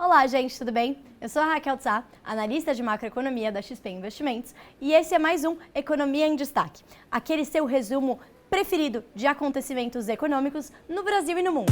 Olá, gente, tudo bem? Eu sou a Raquel Tsá, analista de macroeconomia da XP Investimentos, e esse é mais um Economia em Destaque, aquele seu resumo preferido de acontecimentos econômicos no Brasil e no mundo.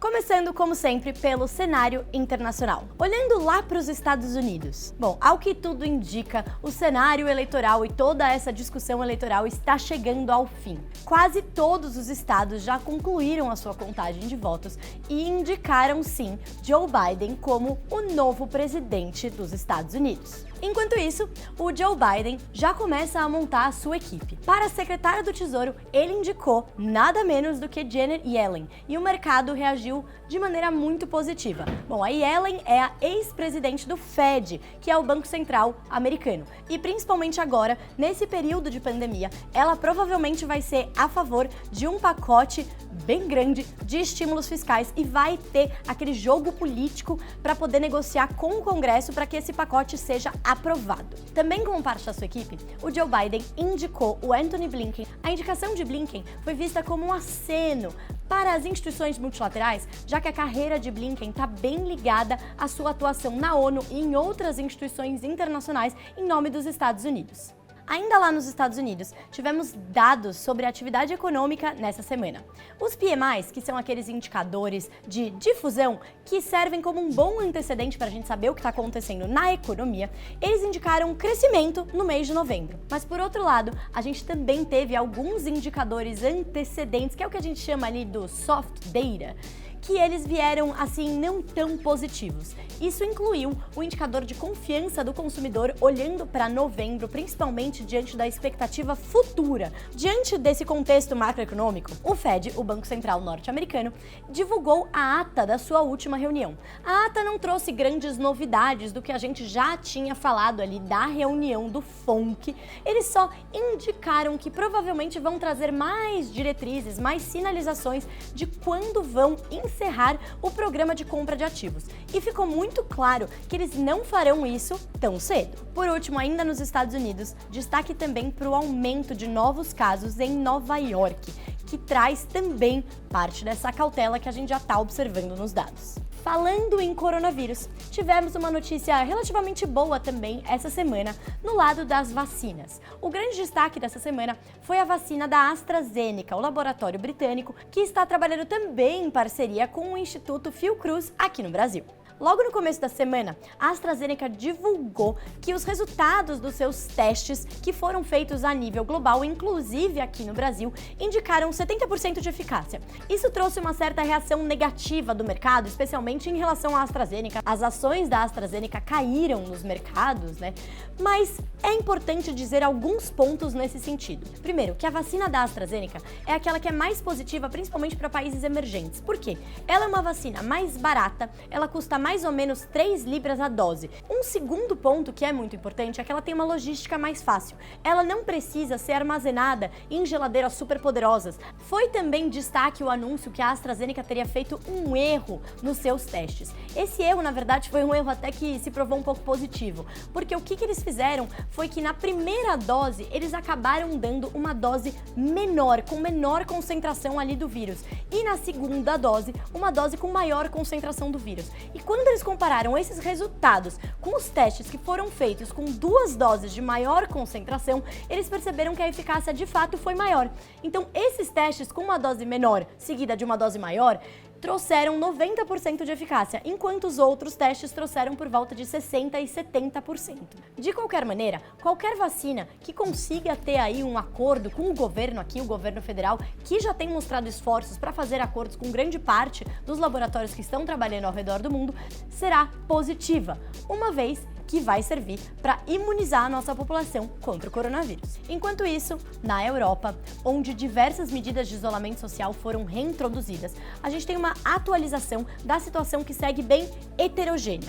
Começando, como sempre, pelo cenário internacional. Olhando lá para os Estados Unidos. Bom, ao que tudo indica, o cenário eleitoral e toda essa discussão eleitoral está chegando ao fim. Quase todos os estados já concluíram a sua contagem de votos e indicaram, sim, Joe Biden como o novo presidente dos Estados Unidos. Enquanto isso, o Joe Biden já começa a montar a sua equipe. Para a secretária do Tesouro, ele indicou nada menos do que Janet Yellen, e o mercado reagiu de maneira muito positiva. Bom, a Yellen é a ex-presidente do Fed, que é o Banco Central americano, e principalmente agora, nesse período de pandemia, ela provavelmente vai ser a favor de um pacote bem grande de estímulos fiscais e vai ter aquele jogo político para poder negociar com o Congresso para que esse pacote seja aprovado. Também como parte da sua equipe, o Joe Biden indicou o Antony Blinken. A indicação de Blinken foi vista como um aceno para as instituições multilaterais, já que a carreira de Blinken está bem ligada à sua atuação na ONU e em outras instituições internacionais em nome dos Estados Unidos. Ainda lá nos Estados Unidos, tivemos dados sobre a atividade econômica nessa semana. Os PMIs, que são aqueles indicadores de difusão que servem como um bom antecedente para a gente saber o que está acontecendo na economia, eles indicaram crescimento no mês de novembro. Mas por outro lado, a gente também teve alguns indicadores antecedentes, que é o que a gente chama ali do soft data, que eles vieram assim não tão positivos. Isso incluiu o indicador de confiança do consumidor olhando para novembro, principalmente diante da expectativa futura. Diante desse contexto macroeconômico, o Fed, o Banco Central norte-americano, divulgou a ata da sua última reunião. A ata não trouxe grandes novidades do que a gente já tinha falado ali da reunião do FONC. Eles só indicaram que provavelmente vão trazer mais diretrizes, mais sinalizações de quando vão encerrar o programa de compra de ativos. E ficou muito claro que eles não farão isso tão cedo. Por último, ainda nos Estados Unidos, destaque também para o aumento de novos casos em Nova York, que traz também parte dessa cautela que a gente já está observando nos dados. Falando em coronavírus, tivemos uma notícia relativamente boa também essa semana no lado das vacinas. O grande destaque dessa semana foi a vacina da AstraZeneca, o laboratório britânico, que está trabalhando também em parceria com o Instituto Fiocruz aqui no Brasil. Logo no começo da semana, a AstraZeneca divulgou que os resultados dos seus testes, que foram feitos a nível global, inclusive aqui no Brasil, indicaram 70% de eficácia. Isso trouxe uma certa reação negativa do mercado, especialmente em relação à AstraZeneca. As ações da AstraZeneca caíram nos mercados, né? Mas é importante dizer alguns pontos nesse sentido. Primeiro, que a vacina da AstraZeneca é aquela que é mais positiva, principalmente para países emergentes. Por quê? Ela é uma vacina mais barata, ela custa mais ou menos 3 libras a dose. Um segundo ponto que é muito importante é que ela tem uma logística mais fácil. Ela não precisa ser armazenada em geladeiras superpoderosas. Foi também destaque o anúncio que a AstraZeneca teria feito um erro nos seus testes. Esse erro, na verdade, foi um erro até que se provou um pouco positivo, porque o que eles fizeram foi que na primeira dose eles acabaram dando uma dose menor, com menor concentração ali do vírus, e na segunda dose, uma dose com maior concentração do vírus. E quando eles compararam esses resultados com os testes que foram feitos com 2 doses de maior concentração, eles perceberam que a eficácia de fato foi maior. Então, esses testes com uma dose menor seguida de uma dose maior trouxeram 90% de eficácia, enquanto os outros testes trouxeram por volta de 60% e 70%. De qualquer maneira, qualquer vacina que consiga ter aí um acordo com o governo aqui, o governo federal, que já tem mostrado esforços para fazer acordos com grande parte dos laboratórios que estão trabalhando ao redor do mundo, será positiva, uma vez que vai servir para imunizar a nossa população contra o coronavírus. Enquanto isso, na Europa, onde diversas medidas de isolamento social foram reintroduzidas, a gente tem uma atualização da situação que segue bem heterogênea.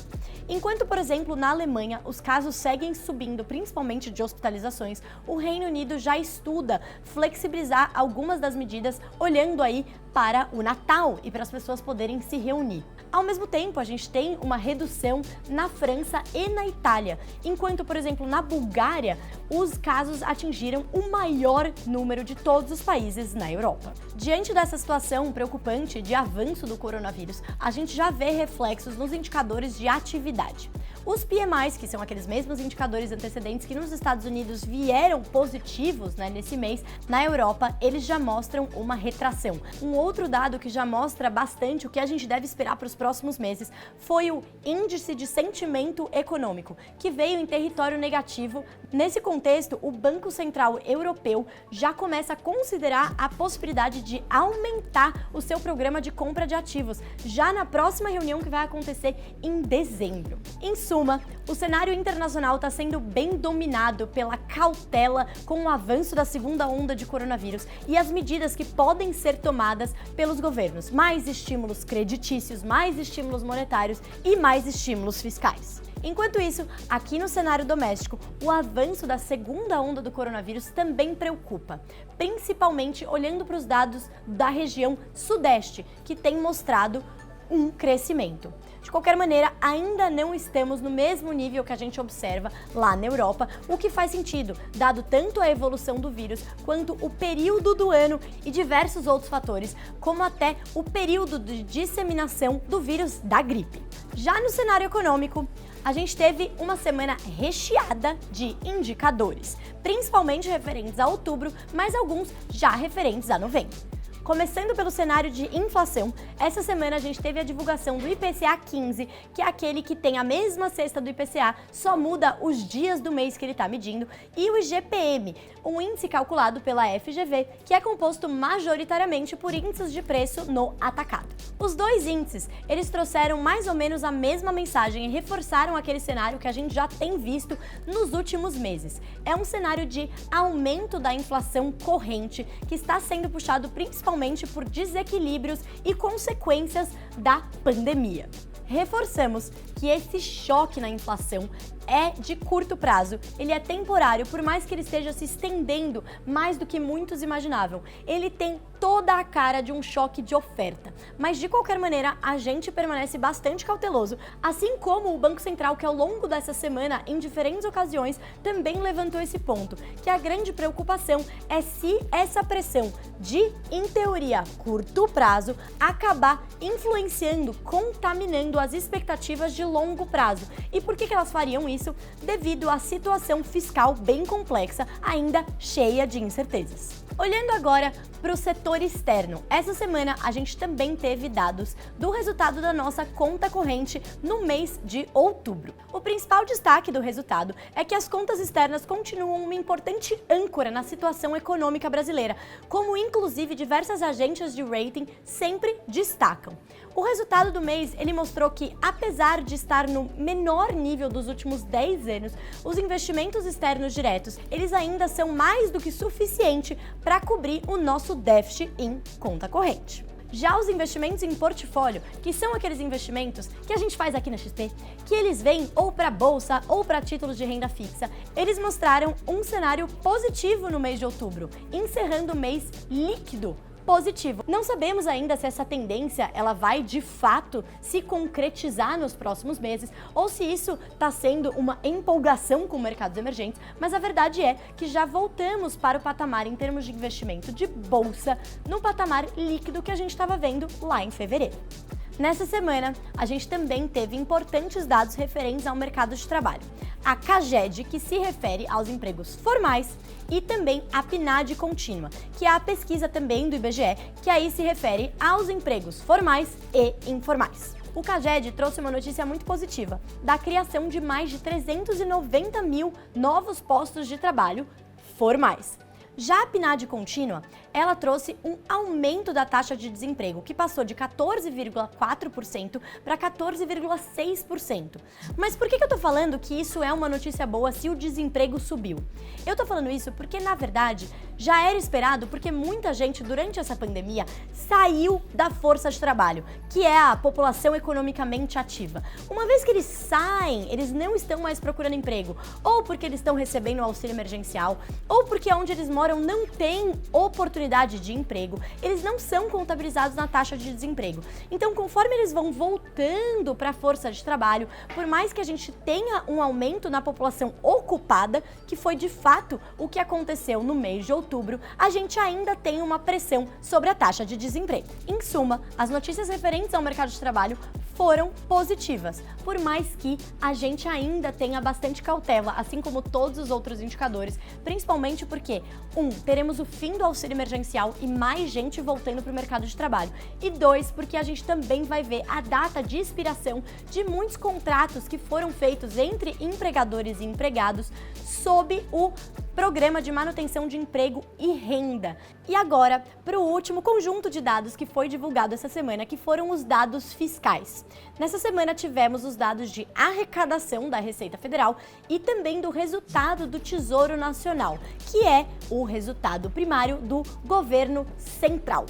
Enquanto, por exemplo, na Alemanha, os casos seguem subindo, principalmente de hospitalizações, o Reino Unido já estuda flexibilizar algumas das medidas, olhando aí para o Natal e para as pessoas poderem se reunir. Ao mesmo tempo, a gente tem uma redução na França e na Itália, enquanto, por exemplo, na Bulgária, os casos atingiram o maior número de todos os países na Europa. Diante dessa situação preocupante de avanço do coronavírus, a gente já vê reflexos nos indicadores de atividade. Os PMIs, que são aqueles mesmos indicadores antecedentes que nos Estados Unidos vieram positivos nesse mês, na Europa eles já mostram uma retração. Um outro dado que já mostra bastante o que a gente deve esperar para os próximos meses foi o índice de sentimento econômico, que veio em território negativo. Nesse contexto, o Banco Central Europeu já começa a considerar a possibilidade de aumentar o seu programa de compra de ativos, já na próxima reunião que vai acontecer em dezembro. Em suma, o cenário internacional está sendo bem dominado pela cautela com o avanço da segunda onda de coronavírus e as medidas que podem ser tomadas pelos governos. Mais estímulos creditícios, mais estímulos monetários e mais estímulos fiscais. Enquanto isso, aqui no cenário doméstico, o avanço da segunda onda do coronavírus também preocupa, principalmente olhando para os dados da região sudeste, que tem mostrado um crescimento. De qualquer maneira, ainda não estamos no mesmo nível que a gente observa lá na Europa, o que faz sentido, dado tanto a evolução do vírus, quanto o período do ano e diversos outros fatores, como até o período de disseminação do vírus da gripe. Já no cenário econômico, a gente teve uma semana recheada de indicadores, principalmente referentes a outubro, mas alguns já referentes a novembro. Começando pelo cenário de inflação, essa semana a gente teve a divulgação do IPCA 15, que é aquele que tem a mesma cesta do IPCA, só muda os dias do mês que ele está medindo, e o IGPM, um índice calculado pela FGV, que é composto majoritariamente por índices de preço no atacado. Os dois índices, eles trouxeram mais ou menos a mesma mensagem e reforçaram aquele cenário que a gente já tem visto nos últimos meses. É um cenário de aumento da inflação corrente, que está sendo puxado principalmente por desequilíbrios e consequências da pandemia. Reforçamos que esse choque na inflação é de curto prazo, ele é temporário, por mais que ele esteja se estendendo mais do que muitos imaginavam. Ele tem toda a cara de um choque de oferta, mas de qualquer maneira a gente permanece bastante cauteloso, assim como o Banco Central, que ao longo dessa semana, em diferentes ocasiões, também levantou esse ponto, que a grande preocupação é se essa pressão de, em teoria, curto prazo, acabar influenciando, contaminando as expectativas de longo prazo. E por que elas fariam isso? Devido à situação fiscal bem complexa, ainda cheia de incertezas. Olhando agora para o setor externo, essa semana a gente também teve dados do resultado da nossa conta corrente no mês de outubro. O principal destaque do resultado é que as contas externas continuam uma importante âncora na situação econômica brasileira, como inclusive diversas agências de rating sempre destacam. O resultado do mês, ele mostrou que, apesar de estar no menor nível dos últimos 10 anos, os investimentos externos diretos, eles ainda são mais do que suficiente para cobrir o nosso déficit em conta corrente. Já os investimentos em portfólio, que são aqueles investimentos que a gente faz aqui na XP, que eles vêm ou para bolsa ou para títulos de renda fixa, eles mostraram um cenário positivo no mês de outubro, encerrando o mês líquido positivo. Não sabemos ainda se essa tendência ela vai de fato se concretizar nos próximos meses ou se isso está sendo uma empolgação com mercados emergentes, mas a verdade é que já voltamos para o patamar em termos de investimento de bolsa no patamar líquido que a gente estava vendo lá em fevereiro. Nessa semana, a gente também teve importantes dados referentes ao mercado de trabalho. A CAGED, que se refere aos empregos formais, e também a PNAD contínua, que é a pesquisa também do IBGE, que aí se refere aos empregos formais e informais. O CAGED trouxe uma notícia muito positiva, da criação de mais de 390 mil novos postos de trabalho formais. Já a PNAD contínua, ela trouxe um aumento da taxa de desemprego, que passou de 14,4% para 14,6%. Mas por que eu tô falando que isso é uma notícia boa se o desemprego subiu? Eu tô falando isso porque, na verdade, Já era esperado porque muita gente durante essa pandemia saiu da força de trabalho, que é a população economicamente ativa. Uma vez que eles saem, eles não estão mais procurando emprego, ou porque eles estão recebendo o auxílio emergencial, ou porque onde eles moram não tem oportunidade de emprego, eles não são contabilizados na taxa de desemprego. Então, conforme eles vão voltando para a força de trabalho, por mais que a gente tenha um aumento na população ocupada, que foi de fato o que aconteceu no mês de outubro, a gente ainda tem uma pressão sobre a taxa de desemprego. Em suma, as notícias referentes ao mercado de trabalho foram positivas, por mais que a gente ainda tenha bastante cautela, assim como todos os outros indicadores, principalmente porque, teremos o fim do auxílio emergencial e mais gente voltando para o mercado de trabalho, e 2, porque a gente também vai ver a data de expiração de muitos contratos que foram feitos entre empregadores e empregados sob o Programa de Manutenção de Emprego e Renda. E agora, para o último conjunto de dados que foi divulgado essa semana, que foram os dados fiscais. Nessa semana tivemos os dados de arrecadação da Receita Federal e também do resultado do Tesouro Nacional, que é o resultado primário do governo central.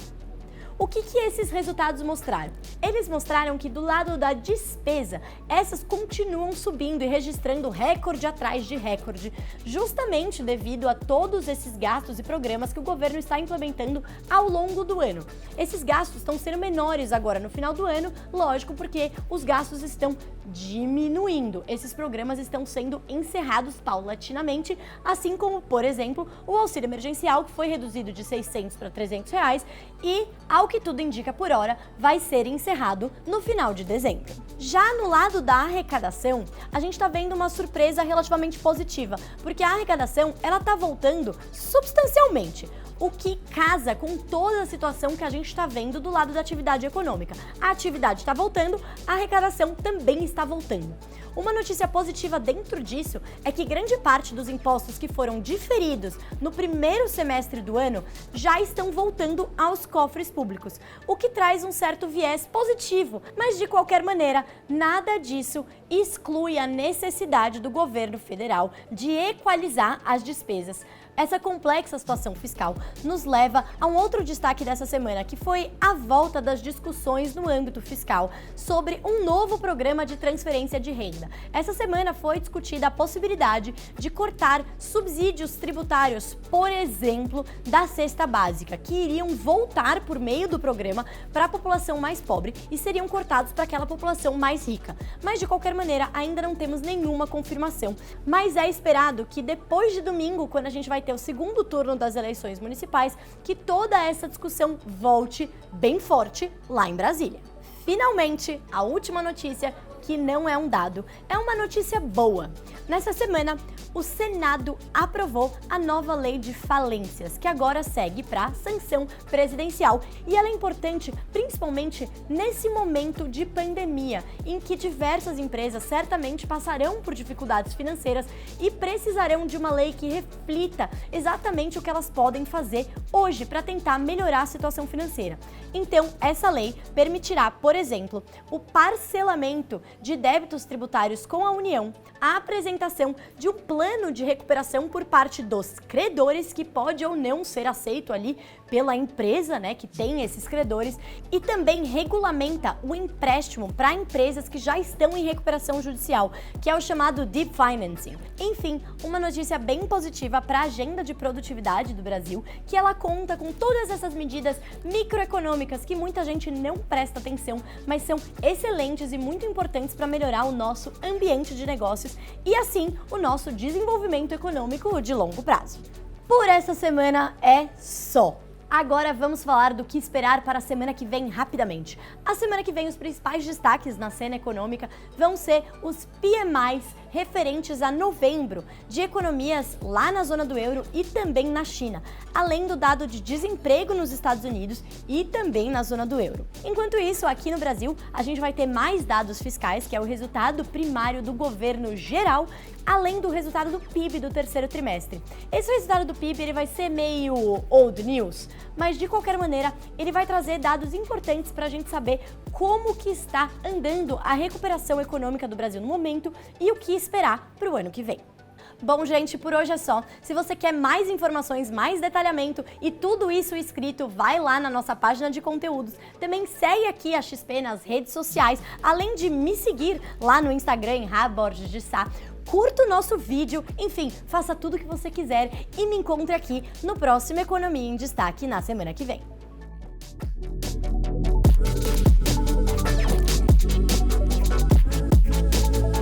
O que esses resultados mostraram? Eles mostraram que do lado da despesa, essas continuam subindo e registrando recorde atrás de recorde, justamente devido a todos esses gastos e programas que o governo está implementando ao longo do ano. Esses gastos estão sendo menores agora no final do ano, lógico, porque os gastos estão diminuindo. Esses programas estão sendo encerrados paulatinamente, assim como, por exemplo, o auxílio emergencial, que foi reduzido de R$600 para R$300 e, ao que tudo indica por hora, vai ser encerrado no final de dezembro. Já no lado da arrecadação, a gente está vendo uma surpresa relativamente positiva, porque a arrecadação ela está voltando substancialmente, o que casa com toda a situação que a gente está vendo do lado da atividade econômica. A atividade está voltando, a arrecadação também está voltando. Uma notícia positiva dentro disso é que grande parte dos impostos que foram diferidos no primeiro semestre do ano já estão voltando aos cofres públicos, o que traz um certo viés positivo, mas de qualquer maneira, nada disso exclui a necessidade do governo federal de equalizar as despesas. Essa complexa situação fiscal nos leva a um outro destaque dessa semana, que foi a volta das discussões no âmbito fiscal sobre um novo programa de transferência de renda. Essa semana foi discutida a possibilidade de cortar subsídios tributários, por exemplo, da cesta básica, que iriam voltar por meio do programa para a população mais pobre e seriam cortados para aquela população mais rica. Mas, de qualquer maneira, ainda não temos nenhuma confirmação. Mas é esperado que depois de domingo, quando a gente vai ter o segundo turno das eleições municipais, que toda essa discussão volte bem forte lá em Brasília. Finalmente, a última notícia, que não é um dado, é uma notícia boa. Nessa semana, o Senado aprovou a nova lei de falências, que agora segue para sanção presidencial. E ela é importante principalmente nesse momento de pandemia, em que diversas empresas certamente passarão por dificuldades financeiras e precisarão de uma lei que reflita exatamente o que elas podem fazer hoje para tentar melhorar a situação financeira. Então, essa lei permitirá, por exemplo, o parcelamento de débitos tributários com a União, a apresentação de um plano de recuperação por parte dos credores, que pode ou não ser aceito ali pela empresa, que tem esses credores, e também regulamenta o empréstimo para empresas que já estão em recuperação judicial, que é o chamado Deep Financing. Enfim, uma notícia bem positiva para a agenda de produtividade do Brasil, que ela conta com todas essas medidas microeconômicas que muita gente não presta atenção, mas são excelentes e muito importantes para melhorar o nosso ambiente de negócios e, assim, o nosso desenvolvimento econômico de longo prazo. Por essa semana é só. Agora vamos falar do que esperar para a semana que vem rapidamente. A semana que vem, os principais destaques na cena econômica vão ser os PMIs referentes a novembro, de economias lá na zona do euro e também na China, além do dado de desemprego nos Estados Unidos e também na zona do euro. Enquanto isso, aqui no Brasil, a gente vai ter mais dados fiscais, que é o resultado primário do governo geral, além do resultado do PIB do terceiro trimestre. Esse resultado do PIB ele vai ser meio old news, mas de qualquer maneira ele vai trazer dados importantes para a gente saber como que está andando a recuperação econômica do Brasil no momento e o que esperar para o ano que vem. Bom, gente, por hoje é só. Se você quer mais informações, mais detalhamento e tudo isso escrito, vai lá na nossa página de conteúdos. Também segue aqui a XP nas redes sociais, além de me seguir lá no Instagram, em Borges de Sá. Curta o nosso vídeo, enfim, faça tudo o que você quiser e me encontre aqui no próximo Economia em Destaque na semana que vem.